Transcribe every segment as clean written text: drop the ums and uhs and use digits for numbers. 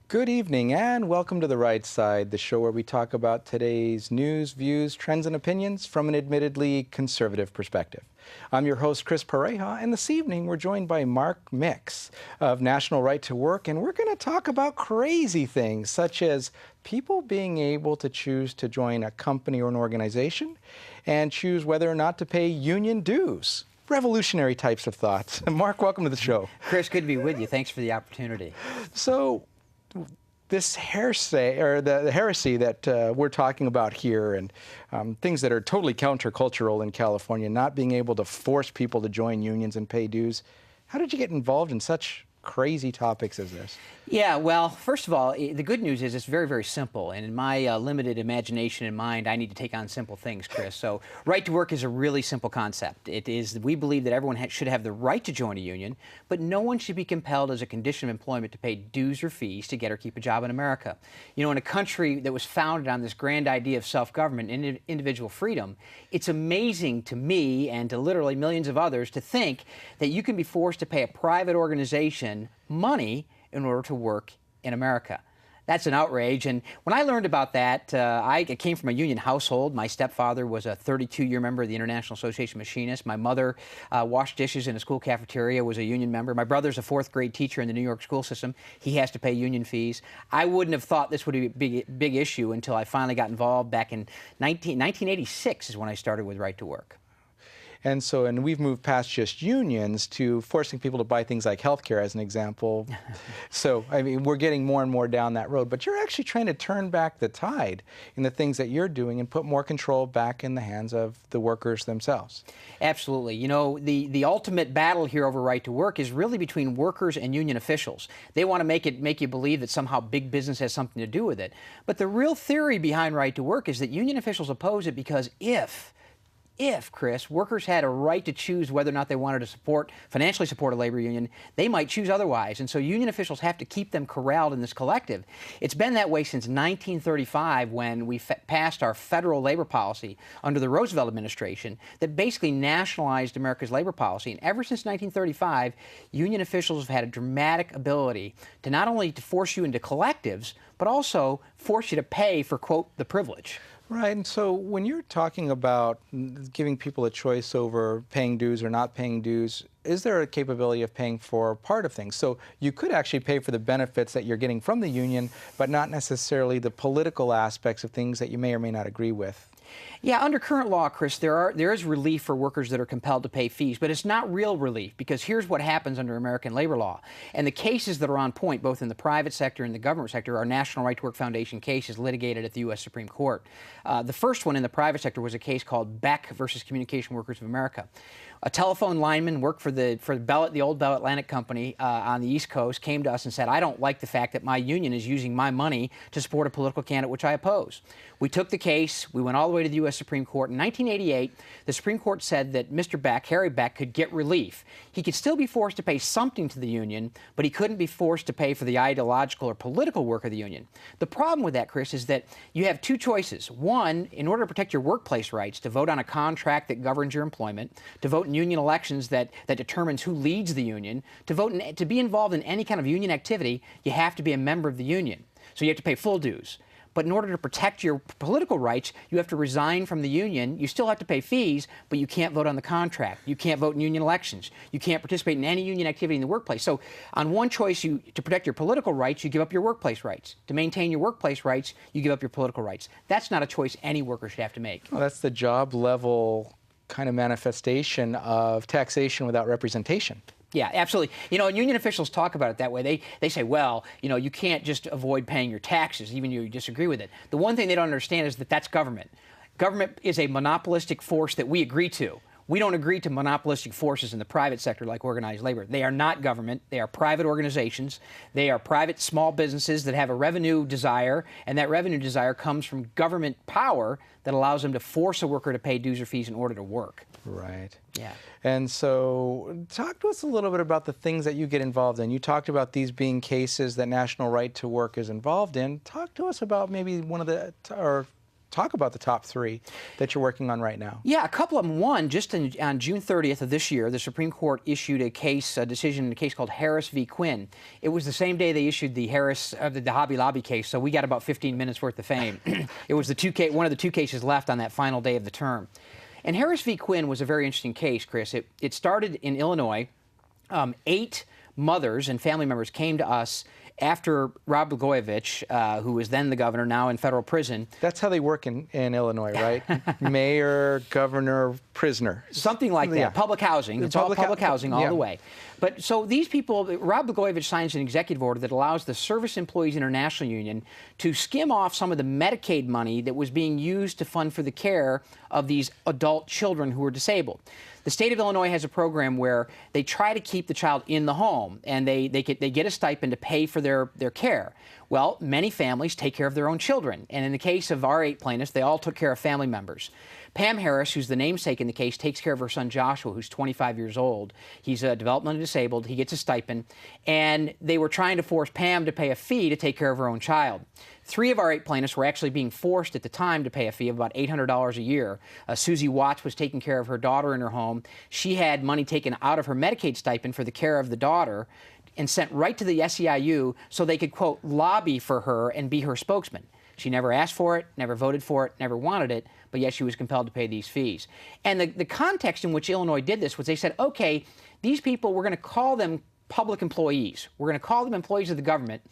Good evening and welcome to The Right Side, the show where we talk about today's news, views, trends, and opinions from an admittedly conservative perspective. I'm your host, Chris Pareja, and this evening we're joined by Mark Mix of National Right to Work, and we're going to talk about crazy things such as people being able to choose to join a company or an organization and choose whether or not to pay union dues. Revolutionary types of thoughts. Mark, welcome to the show. Chris, good to be with you. Thanks for the opportunity. So, this heresy, or the heresy that we're talking about here, and things that are totally countercultural in California, not being able to force people to join unions and pay dues. How did you get involved in such crazy topics as this? Yeah, well, first of all, the good news is it's very, very simple. And in my limited imagination and mind, I need to take on simple things, Chris. So right to work is a really simple concept. It is, we believe that everyone should have the right to join a union, but no one should be compelled as a condition of employment to pay dues or fees to get or keep a job in America. You know, in a country that was founded on this grand idea of self-government and individual freedom, it's amazing to me and to literally millions of others to think that you can be forced to pay a private organization money in order to work in America. That's an outrage. And when I learned about that, I came from a union household. My stepfather was a 32-year member of the International Association of Machinists. My mother washed dishes in a school cafeteria, was a union member. My brother's a fourth-grade teacher in the New York school system. He has to pay union fees. I wouldn't have thought this would be a big issue until I finally got involved back in 1986 is when I started with Right to Work. And we've moved past just unions to forcing people to buy things like healthcare, as an example. So, I mean, we're getting more and more down that road. But you're actually trying to turn back the tide in the things that you're doing and put more control back in the hands of the workers themselves. Absolutely. You know, the ultimate battle here over Right to Work is really between workers and union officials. They want to make you believe that somehow big business has something to do with it. But the real theory behind Right to Work is that union officials oppose it because if, Chris, workers had a right to choose whether or not they wanted to financially support a labor union, they might choose otherwise. And so union officials have to keep them corralled in this collective. It's been that way since 1935 when we passed our federal labor policy under the Roosevelt administration that basically nationalized America's labor policy. And ever since 1935, union officials have had a dramatic ability to not only to force you into collectives, but also force you to pay for, quote, the privilege. Right, and so when you're talking about giving people a choice over paying dues or not paying dues, is there a capability of paying for part of things? So you could actually pay for the benefits that you're getting from the union, but not necessarily the political aspects of things that you may or may not agree with. Yeah, under current law, Chris, there is relief for workers that are compelled to pay fees, but it's not real relief because here's what happens under American labor law. And the cases that are on point, both in the private sector and the government sector, are National Right to Work Foundation cases litigated at the U.S. Supreme Court. The first one in the private sector was a case called Beck versus Communication Workers of America. A telephone lineman worked for the old Bell Atlantic Company on the East Coast, came to us and said, I don't like the fact that my union is using my money to support a political candidate which I oppose. We took the case. We went all the way to the U.S. Supreme Court. In 1988, the Supreme Court said that Mr. Beck, Harry Beck, could get relief. He could still be forced to pay something to the union, but he couldn't be forced to pay for the ideological or political work of the union. The problem with that, Chris, is that you have two choices. One, in order to protect your workplace rights, to vote on a contract that governs your employment, to vote in union elections that determines who leads the union, to be involved in any kind of union activity, you have to be a member of the union. So you have to pay full dues. But in order to protect your political rights, you have to resign from the union. You still have to pay fees, but you can't vote on the contract. You can't vote in union elections. You can't participate in any union activity in the workplace. So on one choice, to protect your political rights, you give up your workplace rights. To maintain your workplace rights, you give up your political rights. That's not a choice any worker should have to make. Well, that's the job level kind of manifestation of taxation without representation. Yeah, absolutely. You know, and union officials talk about it that way. They say, well, you know, you can't just avoid paying your taxes, even if you disagree with it. The one thing they don't understand is that that's government. Government is a monopolistic force that we agree to. We don't agree to monopolistic forces in the private sector like organized labor. They are not government. They are private organizations. They are private small businesses that have a revenue desire, and that revenue desire comes from government power that allows them to force a worker to pay dues or fees in order to work. Right. Yeah. And so talk to us a little bit about the things that you get involved in. You talked about these being cases that National Right to Work is involved in. Talk to us about maybe one of the, or talk about the top 3 that you're working on right now. Yeah, a couple of them. One, just on June 30th of this year, the Supreme Court issued a decision in a case called Harris v. Quinn. It was the same day they issued the the Hobby Lobby case, so we got about 15 minutes worth of fame. It was one of the 2 cases left on that final day of the term. And Harris v. Quinn was a very interesting case, Chris. It started in Illinois. 8 mothers and family members came to us after Rod Blagojevich, who was then the governor, now in federal prison. That's how they work in Illinois, right? Mayor, governor, prisoner. Something like that. Yeah. Public housing. It's all public housing all the way. But so these people, Rod Blagojevich signs an executive order that allows the Service Employees International Union to skim off some of the Medicaid money that was being used to fund for the care of these adult children who were disabled. The state of Illinois has a program where they try to keep the child in the home, and they get a stipend to pay for their care. Well, many families take care of their own children, and in the case of our 8 plaintiffs, they all took care of family members. Pam Harris, who's the namesake in the case, takes care of her son Joshua, who's 25 years old. He's developmentally disabled. He gets a stipend, and they were trying to force Pam to pay a fee to take care of her own child. 3 of our 8 plaintiffs were actually being forced at the time to pay a fee of about $800 a year. Susie Watts was taking care of her daughter in her home. She had money taken out of her Medicaid stipend for the care of the daughter and sent right to the SEIU so they could, quote, lobby for her and be her spokesman. She never asked for it, never voted for it, never wanted it, but yet she was compelled to pay these fees. And the context in which Illinois did this was they said, okay, these people, we're going to call them public employees. We're going to call them employees of the government,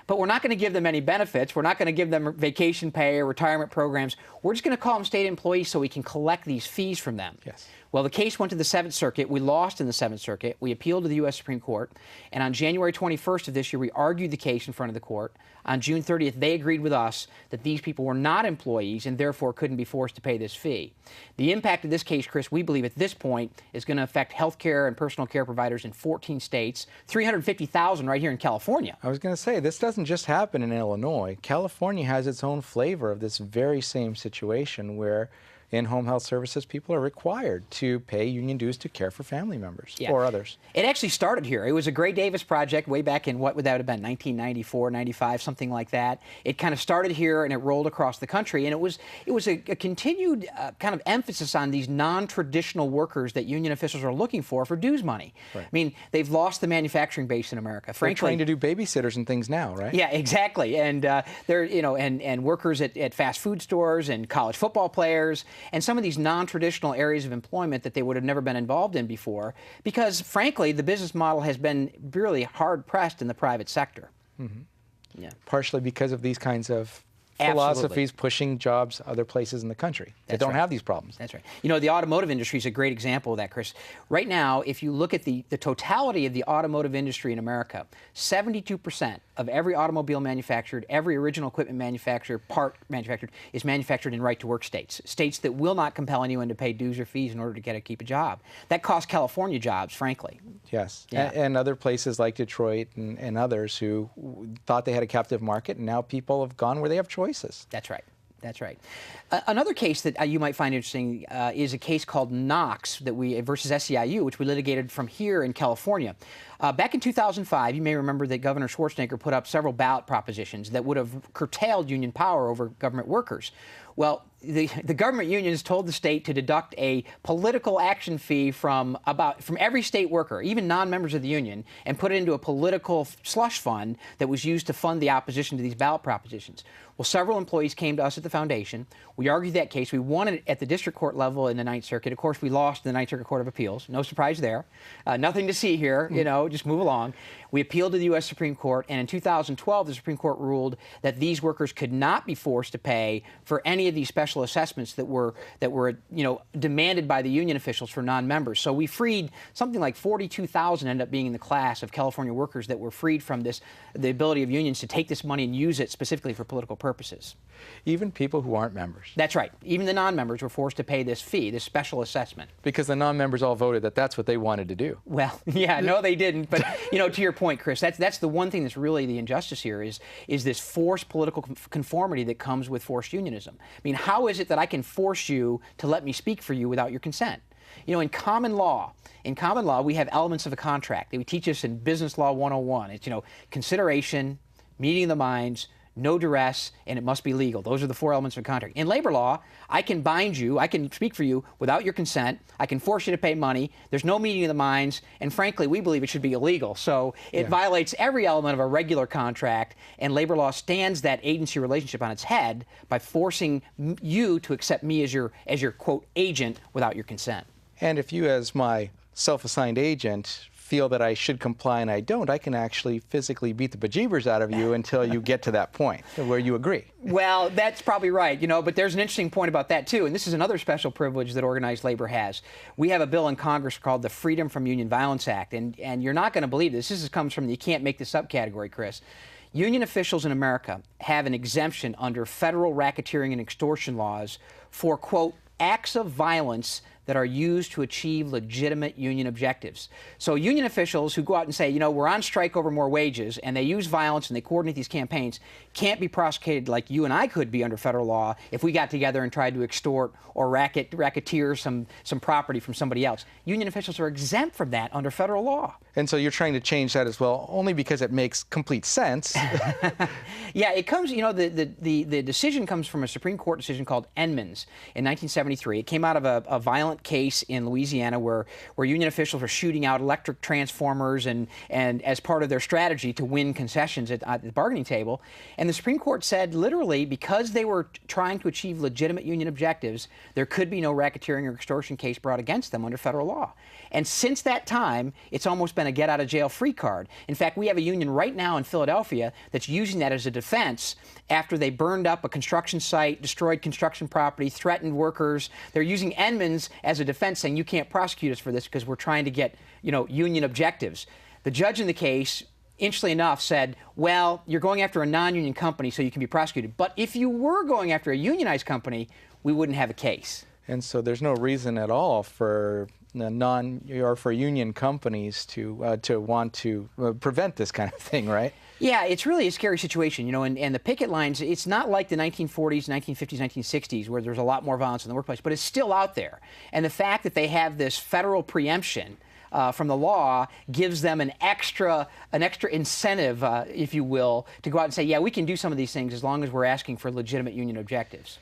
but we're not going to give them any benefits. We're not going to give them vacation pay or retirement programs. We're just going to call them state employees so we can collect these fees from them. Yes. Well, the case went to the 7th Circuit. We lost in the 7th Circuit. We appealed to the U.S. Supreme Court. And on January 21st of this year, we argued the case in front of the court. On June 30th, they agreed with us that these people were not employees and therefore couldn't be forced to pay this fee. The impact of this case, Chris, we believe at this point is going to affect health care and personal care providers in 14 states, 350,000 right here in California. I was going to say, this doesn't just happen in Illinois. California has its own flavor of this very same situation where in home health services, people are required to pay union dues to care for family members or others. It actually started here. It was a Gray Davis project way back in, what would that have been, 1994, 95, something like that. It kind of started here and it rolled across the country. And it was a continued kind of emphasis on these non-traditional workers that union officials are looking for dues money. Right. I mean, they've lost the manufacturing base in America. Frankly, they're trying to do babysitters and things now, right? Yeah, exactly. And they're, and workers at fast food stores and college football players, and some of these non-traditional areas of employment that they would have never been involved in before, because frankly, the business model has been really hard-pressed in the private sector. Mm-hmm. Yeah. Partially because of these kinds of philosophies pushing jobs other places in the country that don't have these problems. That's right. You know, the automotive industry is a great example of that, Chris. Right now, if you look at the totality of the automotive industry in America, 72% of every automobile manufactured, every original equipment part manufactured, is manufactured in right-to-work states, states that will not compel anyone to pay dues or fees in order to keep a job. That costs California jobs, frankly. Yes, yeah. and other places like Detroit and others who thought they had a captive market, and now people have gone where they have choices. That's right. That's right. Another case that you might find interesting is a case called Knox versus SEIU, which we litigated from here in California. Back in 2005, you may remember that Governor Schwarzenegger put up several ballot propositions that would have curtailed union power over government workers. Well, the government unions told the state to deduct a political action fee from every state worker, even non-members of the union, and put it into a political slush fund that was used to fund the opposition to these ballot propositions. Well, several employees came to us at the foundation. We argued that case. We won it at the district court level in the Ninth Circuit. Of course, we lost in the Ninth Circuit Court of Appeals. No surprise there. Nothing to see here, just move along. We appealed to the U.S. Supreme Court, and in 2012, the Supreme Court ruled that these workers could not be forced to pay for any of these special assessments that were demanded by the union officials for non-members. So we freed something like 42,000 ended up being in the class of California workers that were freed from the ability of unions to take this money and use it specifically for political purposes. Even people who aren't members. That's right. Even the non-members were forced to pay this fee, this special assessment. Because the non-members all voted that that's what they wanted to do. Well, yeah, no, they didn't. But, to your point, Chris, that's the one thing that's really the injustice here is this forced political conformity that comes with forced unionism. I mean, how is it that I can force you to let me speak for you without your consent? In common law, we have elements of a contract that we teach us in Business Law 101. It's, consideration, meeting of the minds, no duress, and it must be legal. Those are the 4 elements of a contract. In labor law, I can bind you, I can speak for you without your consent, I can force you to pay money, there's no meeting of the minds, and frankly, we believe it should be illegal. So it violates every element of a regular contract, and labor law stands that agency relationship on its head by forcing you to accept me as your quote, agent without your consent. And if you, as my self-assigned agent, feel that I should comply and I don't, I can actually physically beat the bejeebers out of you until you get to that point where you agree. Well, that's probably right, but there's an interesting point about that too, and this is another special privilege that organized labor has. We have a bill in Congress called the Freedom from Union Violence Act, and you're not going to believe this. This comes from the you can't make this up category, Chris. Union officials in America have an exemption under federal racketeering and extortion laws for, quote, acts of violence that are used to achieve legitimate union objectives. So union officials who go out and say, we're on strike over more wages, and they use violence and they coordinate these campaigns, can't be prosecuted like you and I could be under federal law if we got together and tried to extort or racketeer some property from somebody else. Union officials are exempt from that under federal law. And so you're trying to change that as well, only because it makes complete sense. Yeah, it comes, the decision comes from a Supreme Court decision called Edmunds in 1973. It came out of a violent case in Louisiana where union officials were shooting out electric transformers and as part of their strategy to win concessions at the bargaining table. And the Supreme Court said literally because they were trying to achieve legitimate union objectives, there could be no racketeering or extortion case brought against them under federal law. And since that time, it's almost been a get-out-of-jail-free card. In fact, we have a union right now in Philadelphia that's using that as a defense after they burned up a construction site, destroyed construction property, threatened workers. They're using Edmunds as a defense, saying you can't prosecute us for this because we're trying to get, union objectives. The judge in the case, interestingly enough, said, well, you're going after a non-union company, so you can be prosecuted. But if you were going after a unionized company, we wouldn't have a case. And so there's no reason at all for union companies to want to prevent this kind of thing, right? Yeah, it's really a scary situation, and the picket lines, it's not like the 1940s, 1950s, 1960s where there's a lot more violence in the workplace, but it's still out there. And the fact that they have this federal preemption from the law gives them an extra incentive, if you will, to go out and say, yeah, we can do some of these things as long as we're asking for legitimate union objectives.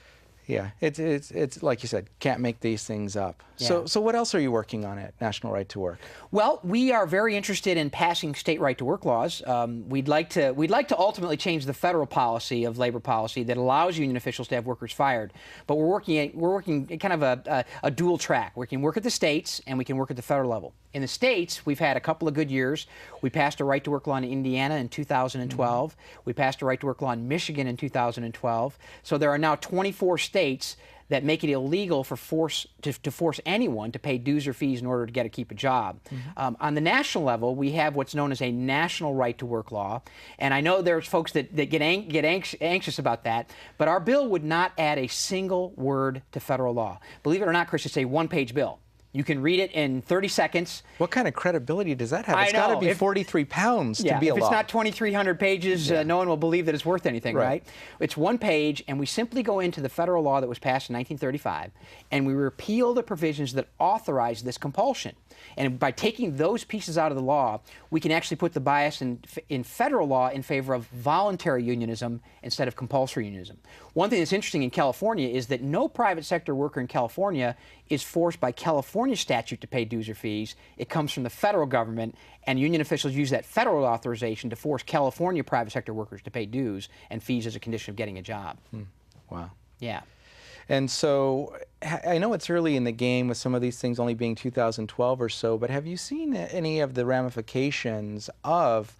Yeah, it's like you said, can't make these things up. Yeah. So what else are you working on at National Right to Work? Well, we are very interested in passing state right to work laws. We'd like to ultimately change the federal policy of labor policy that allows union officials to have workers fired. But we're working kind of a dual track. We can work at the states and we can work at the federal level. In the states, we've had a couple of good years. We passed a right to work law in Indiana in 2012. We passed a right to work law in Michigan in 2012. So there are now 24 states that make it illegal to force anyone to pay dues or fees in order to keep a job. On the national level, we have what's known as a national right to work law, and I know there's folks that get anxious about that, but our bill would not add a single word to federal law. Believe it or not, Chris, it's a one-page bill. You can read it in 30 seconds. What kind of credibility does that have? It's got to be 43 pounds to be a law. If it's not 2,300 pages, no one will believe that it's worth anything, right? It's one page, and we simply go into the federal law that was passed in 1935, and we repeal the provisions that authorize this compulsion. And by taking those pieces out of the law, we can actually put the bias in federal law in favor of voluntary unionism instead of compulsory unionism. One thing that's interesting in California is that no private sector worker in California is forced by California statute to pay dues or fees. It comes from the federal government, and union officials use that federal authorization to force California private sector workers to pay dues and fees as a condition of getting a job. Wow. Yeah. And so I know it's early in the game with some of these things only being 2012 or so, but have you seen any of the ramifications of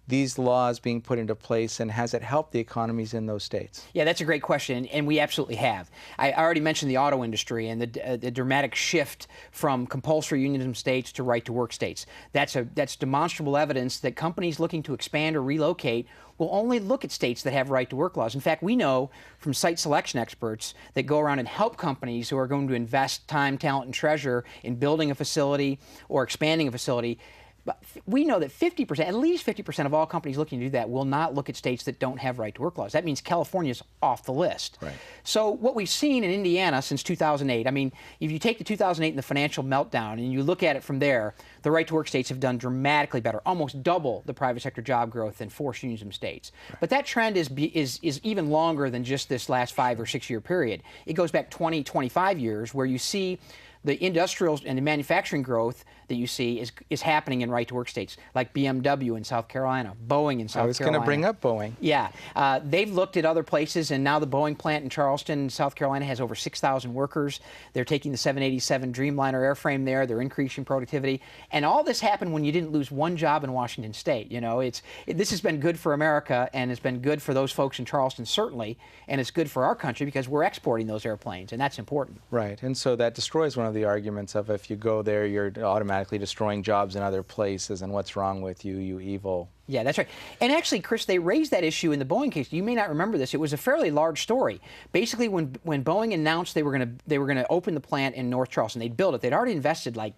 these laws being put into place, and has it helped the economies in those states? Yeah, that's a great question, and we absolutely have. I already mentioned the auto industry and the dramatic shift from compulsory unionism states to right-to-work states. That's demonstrable evidence that companies looking to expand or relocate will only look at states that have right-to-work laws. In fact, we know from site selection experts that go around and help companies who are going to invest time, talent, and treasure in building a facility or expanding a facility. But we know that 50%, at least 50% of all companies looking to do that will not look at states that don't have right-to-work laws. That means California's off the list. Right. So what we've seen in Indiana since 2008, I mean, if you take the 2008 and the financial meltdown and you look at it from there, the right-to-work states have done dramatically better, almost double the private sector job growth in forced unionism states. Right. But that trend is even longer than just this last 5 or 6 year period. It goes back 20, 25 years where you see the industrial and the manufacturing growth that you see is happening in right-to-work states, like BMW in South Carolina, Boeing in South Carolina. I was going to bring up Boeing. Yeah. They've looked at other places, and now the Boeing plant in Charleston, South Carolina, has over 6,000 workers. They're taking the 787 Dreamliner airframe there. They're increasing productivity. And all this happened when you didn't lose one job in Washington State. You know, this has been good for America, and it's been good for those folks in Charleston, certainly, and it's good for our country because we're exporting those airplanes, and that's important. Right. And so that destroys one of the arguments of if you go there, you're automatically destroying jobs in other places, and what's wrong with you, you evil. Yeah, that's right. And actually, Chris, they raised that issue in the Boeing case. You may not remember this. It was a fairly large story. Basically, when Boeing announced they were going to open the plant in North Charleston, they'd built it. They'd already invested like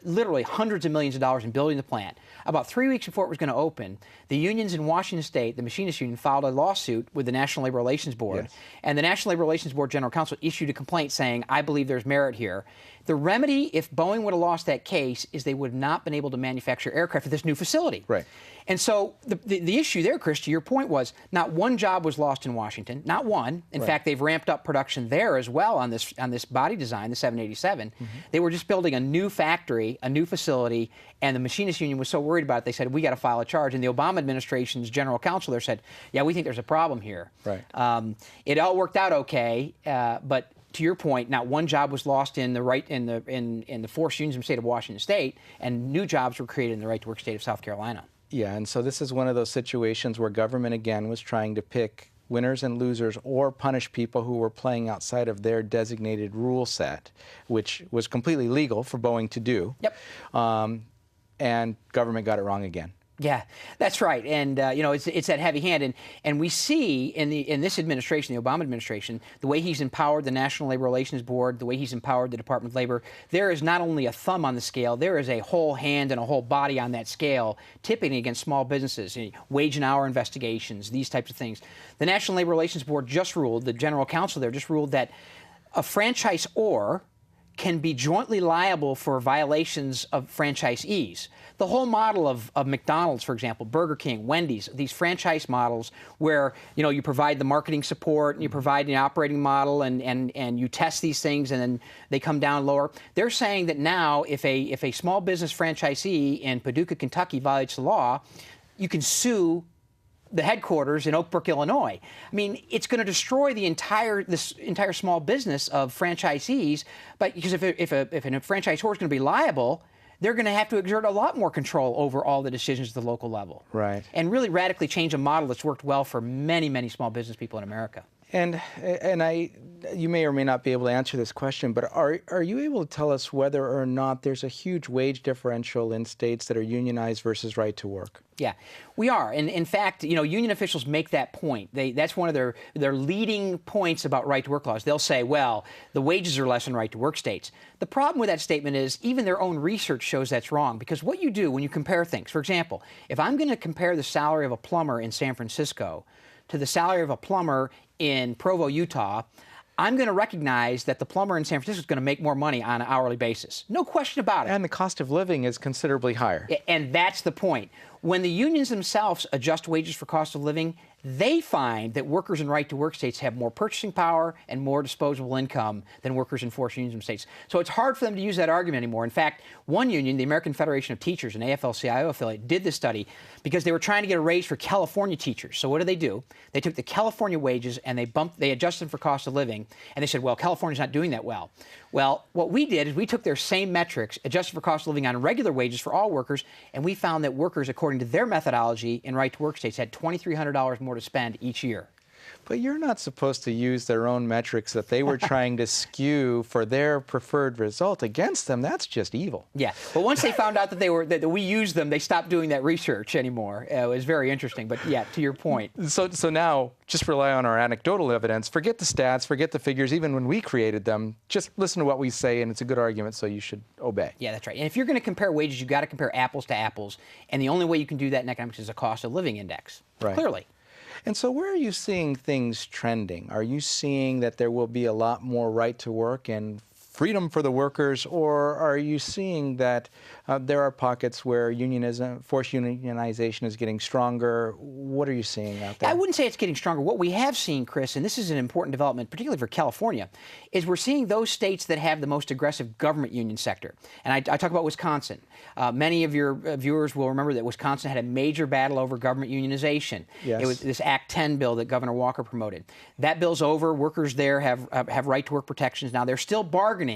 literally hundreds of millions of dollars in building the plant. About 3 weeks before it was going to open, the unions in Washington State, the Machinists Union, filed a lawsuit with the National Labor Relations Board. Yes. And the National Labor Relations Board General Counsel issued a complaint saying, I believe there's merit here. The remedy, if Boeing would have lost that case, is they would have not been able to manufacture aircraft at this new facility. Right. And so the issue there, Chris, to your point, was not one job was lost in Washington, not one. In fact, they've ramped up production there as well on this body design, the 787. Mm-hmm. They were just building a new factory, a new facility, and the Machinists Union was so worried about it, they said, we got to file a charge. And the Obama administration's general counsel there said, yeah, we think there's a problem here. Right. It all worked out okay, but to your point, not one job was lost in the forced unionism state of Washington State, and new jobs were created in the right-to-work state of South Carolina. Yeah, and so this is one of those situations where government, again, was trying to pick winners and losers or punish people who were playing outside of their designated rule set, which was completely legal for Boeing to do. Yep. And government got it wrong again. Yeah, that's right. And, you know, it's that heavy hand. And we see in this administration, the Obama administration, the way he's empowered the National Labor Relations Board, the way he's empowered the Department of Labor, there is not only a thumb on the scale, there is a whole hand and a whole body on that scale tipping against small businesses, you know, wage and hour investigations, these types of things. The National Labor Relations Board just ruled, the general counsel there just ruled that a franchisor can be jointly liable for violations of franchisees. The whole model of McDonald's, for example, Burger King, Wendy's, these franchise models where, you know, you provide the marketing support and you provide an operating model and you test these things and then they come down lower. They're saying that now if a small business franchisee in Paducah, Kentucky violates the law, you can sue the headquarters in Oak Brook, Illinois. I mean, it's going to destroy this entire small business of franchisees. But because if a franchisor is going to be liable, they're going to have to exert a lot more control over all the decisions at the local level. Right. And really radically change a model that's worked well for many, many small business people in America. And you may or may not be able to answer this question, but are you able to tell us whether or not there's a huge wage differential in states that are unionized versus right to work? Yeah, we are. And in fact, you know, union officials make that point. That's one of their leading points about right to work laws. They'll say, well, the wages are less in right to work states. The problem with that statement is even their own research shows that's wrong, because what you do when you compare things, for example, if I'm going to compare the salary of a plumber in San Francisco to the salary of a plumber in Provo, Utah, I'm going to recognize that the plumber in San Francisco is going to make more money on an hourly basis. No question about it. And the cost of living is considerably higher. And that's the point. When the unions themselves adjust wages for cost of living, they find that workers in right-to-work states have more purchasing power and more disposable income than workers in forced unionism states. So it's hard for them to use that argument anymore. In fact, one union, the American Federation of Teachers, an AFL-CIO affiliate, did this study because they were trying to get a raise for California teachers. So what do? They took the California wages and they adjusted them for cost of living, and they said, well, California's not doing that well. Well, what we did is we took their same metrics, adjusted for cost of living on regular wages for all workers, and we found that workers, according to their methodology in right-to-work states, had $2,300 more to spend each year. But you're not supposed to use their own metrics that they were trying to skew for their preferred result against them. That's just evil. Yeah, but once they found out that we used them, they stopped doing that research anymore. It was very interesting. But yeah, to your point. So now just rely on our anecdotal evidence. Forget the stats, forget the figures. Even when we created them, just listen to what we say, and it's a good argument, so you should obey. Yeah, that's right. And if you're going to compare wages, you've got to compare apples to apples. And the only way you can do that in economics is a cost of living index. Right. Clearly. And so where are you seeing things trending? Are you seeing that there will be a lot more right to work and freedom for the workers, or are you seeing that there are pockets where unionism, forced unionization is getting stronger? What are you seeing out there? I wouldn't say it's getting stronger. What we have seen, Chris, and this is an important development, particularly for California, is we're seeing those states that have the most aggressive government union sector. And I talk about Wisconsin. Many of your viewers will remember that Wisconsin had a major battle over government unionization. Yes. It was this Act 10 bill that Governor Walker promoted. That bill's over. Workers there have right-to-work protections now. They're still bargaining.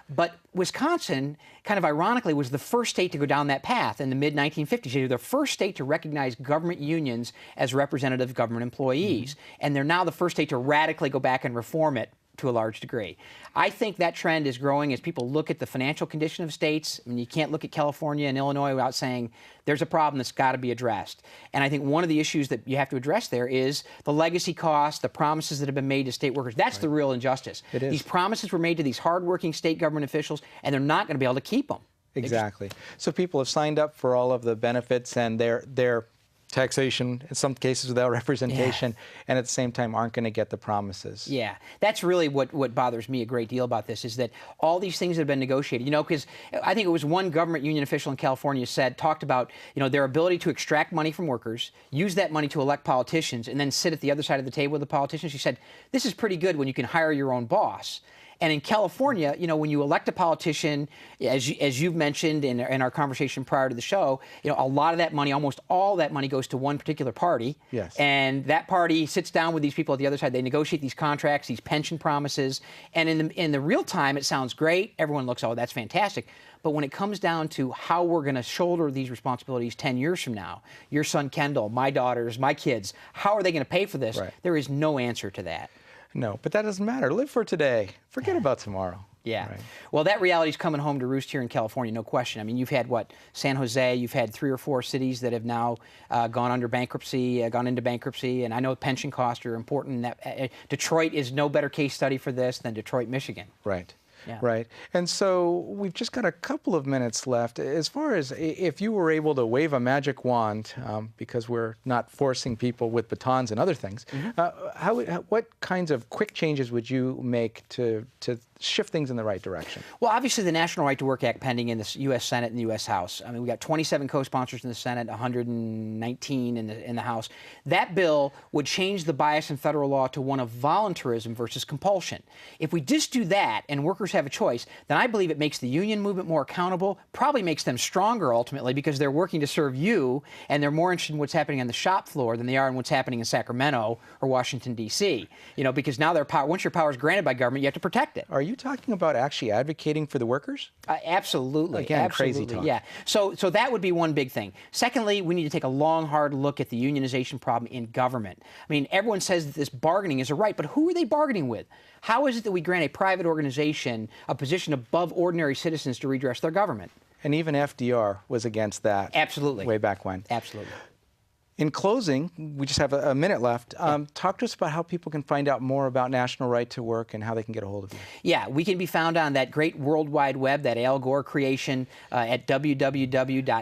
But Wisconsin, kind of ironically, was the first state to go down that path in the mid-1950s. They were the first state to recognize government unions as representative government employees. And they're now the first state to radically go back and reform it to a large degree. I think that trend is growing as people look at the financial condition of states. I mean, you can't look at California and Illinois without saying there's a problem that's got to be addressed. And I think one of the issues that you have to address there is the legacy costs, the promises that have been made to state workers. That's the real injustice. It is. These promises were made to these hardworking state government officials, and they're not going to be able to keep them. Exactly. So people have signed up for all of the benefits, and their taxation, in some cases without representation, and at the same time aren't going to get the promises. Yeah, that's really what bothers me a great deal about this, is that all these things have been negotiated. You know, because I think it was one government union official in California talked about, you know, their ability to extract money from workers, use that money to elect politicians, and then sit at the other side of the table with the politicians. She said, this is pretty good when you can hire your own boss. And in California, you know, when you elect a politician, as you've mentioned in our conversation prior to the show, you know, a lot of that money, almost all that money goes to one particular party. Yes. And that party sits down with these people at the other side. They negotiate these contracts, these pension promises. And in the real time, it sounds great. Everyone looks, oh, that's fantastic. But when it comes down to how we're going to shoulder these responsibilities 10 years from now, your son Kendall, my daughters, my kids, how are they going to pay for this? Right. There is no answer to that. No, but that doesn't matter. Live for today. Forget about tomorrow. Yeah. Right. Well, that reality is coming home to roost here in California, no question. I mean, you've had, what, San Jose, you've had 3 or 4 cities that have now gone into bankruptcy, and I know pension costs are important. Detroit is no better case study for this than Detroit, Michigan. Right. Yeah. Right. And so we've just got a couple of minutes left. As far as if you were able to wave a magic wand, because we're not forcing people with batons and other things, what kinds of quick changes would you make to shift things in the right direction? Well, obviously the National Right to Work Act pending in the U.S. Senate and the U.S. House. I mean, we got 27 co-sponsors in the Senate, 119 in the House. That bill would change the bias in federal law to one of voluntarism versus compulsion. If we just do that and workers have a choice, then I believe it makes the union movement more accountable, probably makes them stronger ultimately because they're working to serve you and they're more interested in what's happening on the shop floor than they are in what's happening in Sacramento or Washington, D.C. You know, because now once your power is granted by government, you have to protect it. Are you talking about actually advocating for the workers? Absolutely. Again, absolutely. crazy talk. Yeah. So that would be one big thing. Secondly, we need to take a long, hard look at the unionization problem in government. I mean, everyone says that this bargaining is a right, but who are they bargaining with? How is it that we grant a private organization a position above ordinary citizens to redress their government? And even FDR was against that. Absolutely. Way back when. Absolutely. In closing, we just have a minute left. Talk to us about how people can find out more about National Right to Work and how they can get a hold of you. Yeah, we can be found on that great World Wide Web, that Al Gore creation, at www.nrtw.org.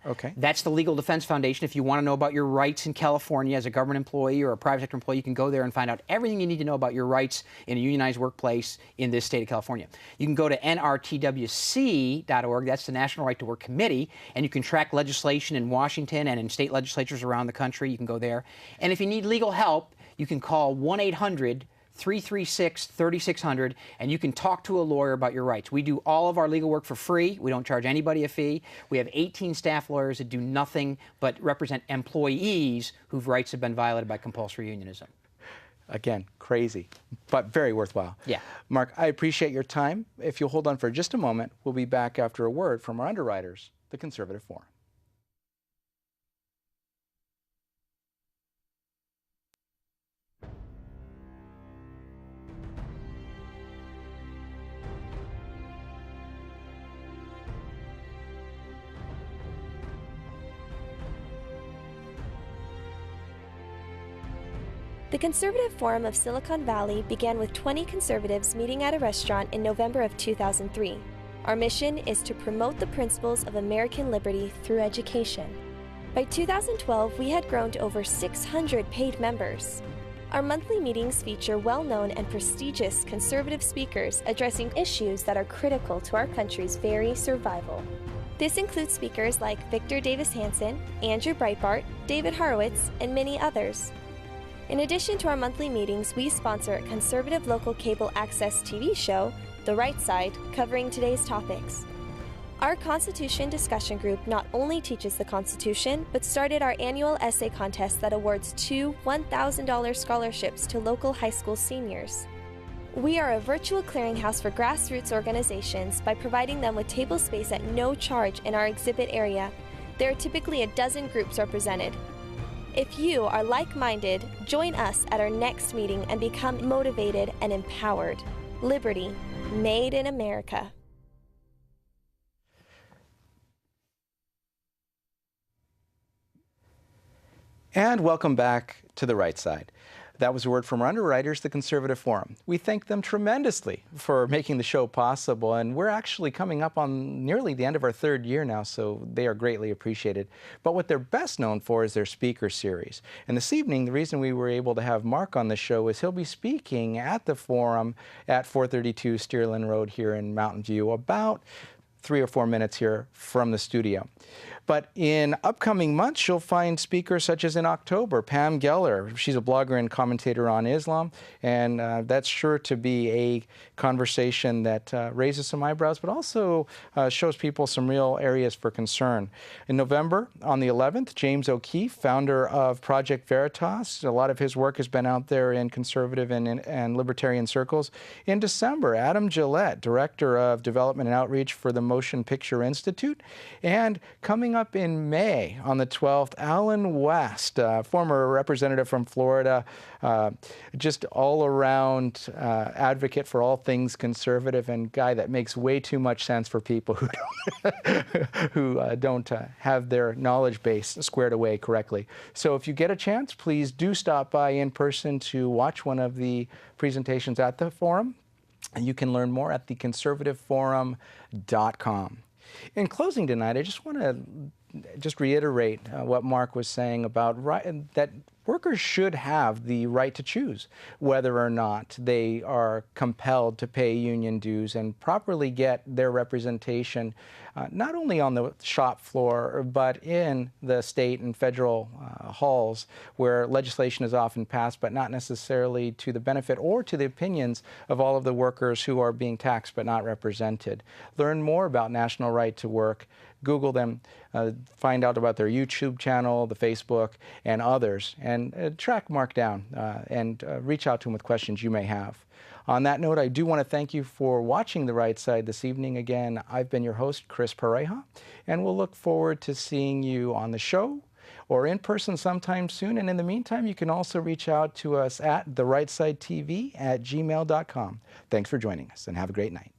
Okay. That's the Legal Defense Foundation. If you want to know about your rights in California as a government employee or a private sector employee, you can go there and find out everything you need to know about your rights in a unionized workplace in this state of California. You can go to nrtwc.org. That's the National Right to Work Committee, and you can track legislation in Washington and in state legislatures around the country. You can go there. And if you need legal help, you can call 1-800-336-3600, and you can talk to a lawyer about your rights. We do all of our legal work for free. We don't charge anybody a fee. We have 18 staff lawyers that do nothing but represent employees whose rights have been violated by compulsory unionism. Again, crazy, but very worthwhile. Yeah. Mark, I appreciate your time. If you'll hold on for just a moment, we'll be back after a word from our underwriters, the Conservative Forum. The Conservative Forum of Silicon Valley began with 20 conservatives meeting at a restaurant in November of 2003. Our mission is to promote the principles of American liberty through education. By 2012, we had grown to over 600 paid members. Our monthly meetings feature well-known and prestigious conservative speakers addressing issues that are critical to our country's very survival. This includes speakers like Victor Davis Hanson, Andrew Breitbart, David Horowitz, and many others. In addition to our monthly meetings, we sponsor a conservative local cable access TV show, The Right Side, covering today's topics. Our Constitution discussion group not only teaches the Constitution, but started our annual essay contest that awards 2 $1,000 scholarships to local high school seniors. We are a virtual clearinghouse for grassroots organizations by providing them with table space at no charge in our exhibit area. There are typically a dozen groups represented. If you are like-minded, join us at our next meeting and become motivated and empowered. Liberty, made in America. And welcome back to The Right Side. That was a word from our underwriters, the Conservative Forum. We thank them tremendously for making the show possible, and we're actually coming up on nearly the end of our 3rd year now, so they are greatly appreciated. But what they're best known for is their speaker series. And this evening, the reason we were able to have Mark on the show is he'll be speaking at the Forum at 432 Stearland Road here in Mountain View, about 3 or 4 minutes here from the studio. But in upcoming months, you'll find speakers such as in October, Pam Geller. She's a blogger and commentator on Islam, and that's sure to be a conversation that raises some eyebrows, but also shows people some real areas for concern. In November, on the 11th, James O'Keefe, founder of Project Veritas. A lot of his work has been out there in conservative and libertarian circles. In December, Adam Gillette, director of development and outreach for the Motion Picture Institute. And coming up in May, on the 12th, Alan West, former representative from Florida, just all-around advocate for all things conservative, and guy that makes way too much sense for people who don't have their knowledge base squared away correctly. So if you get a chance, please do stop by in person to watch one of the presentations at the Forum. And you can learn more at theconservativeforum.com. In closing tonight, I just want to reiterate what Mark was saying about that workers should have the right to choose whether or not they are compelled to pay union dues and properly get their representation, not only on the shop floor, but in the state and federal halls where legislation is often passed, but not necessarily to the benefit or to the opinions of all of the workers who are being taxed but not represented. Learn more about National Right to Work. Google them, find out about their YouTube channel, the Facebook, and others, and track Mark down and reach out to him with questions you may have. On that note, I do want to thank you for watching The Right Side this evening. Again, I've been your host, Chris Pareja, and we'll look forward to seeing you on the show or in person sometime soon. And in the meantime, you can also reach out to us at therightsidetv@gmail.com. Thanks for joining us, and have a great night.